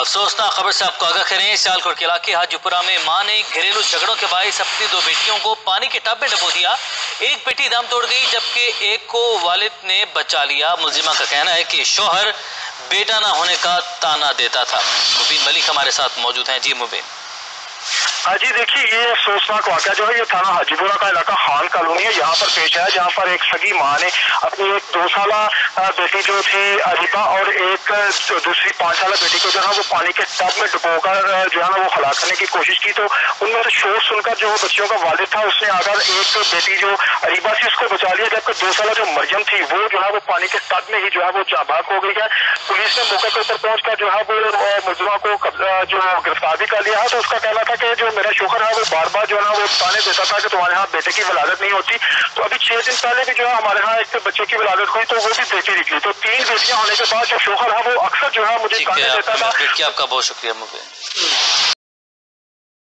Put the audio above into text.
افسوسناک خبر سے آپ کو آگاہ کریں، سیالکوٹ کے علاقے حاجی پورہ میں ماں نے گھریلو جھگڑوں کے باعث اپنی 2 بیٹیوں کو پانی کے ٹب میں ڈبو دیا۔ ایک بیٹی دم توڑ گئی جبکہ ایک کو والد نے بچا لیا۔ ملزمہ کا کہنا ہے کہ شوہر بیٹا نہ ہونے کا طعنہ دیتا تھا۔ مبین ملک ہمارے ساتھ موجود ہیں۔ جی مبین۔ ہاں جی، دیکھیے یہ افسوسناک واقعہ جو ہے یہ تھانہ حاجی پورہ کا علاقہ خان کالونی ہے، یہاں پر پیش آیا، جہاں پر ایک سگی ماں نے اپنی ایک 2 سالہ بیٹی جو تھی اریبہ اور ایک دوسری 5 سالہ بیٹی کو جو ہے وہ پانی کے ٹب میں ڈبو کر جو ہے نا وہ ہلاک کرنے کی کوشش کی۔ تو ان میں سے شور سن کر جو بچیوں کا والد تھا اس نے آ کر ایک بیٹی جو اریبہ تھی اس کو بچا لیا، جبکہ 2 سالہ جو مریم تھی وہ جو ہے وہ پانی کے ٹب میں ہی جو ہے وہ چاباک ہو گئی ہے۔ پولیس نے موقع کے اوپر پہنچ کر جو ہے وہ ملزمہ کو جو گرفتار بھی کر لیا ہے۔ تو اس کا کہنا تھا کہ جو میرا شوہر ہے وہ بار بار جو ہے نا وہ تانے دیتا تھا کہ تمہارے ہاں بیٹے کی ولادت نہیں ہوتی۔ تو ابھی 6 دن پہلے بھی جو ہے ہمارے ہاں ایک بچے کی ولادت ہوئی تو وہ بھی بیٹی نکلی۔ تو 3 بیٹیاں ہونے کے بعد جو شوہر ہے وہ اکثر جو ہے مجھے تانے دیتا تھا۔ آپ کا بہت شکریہ مبین۔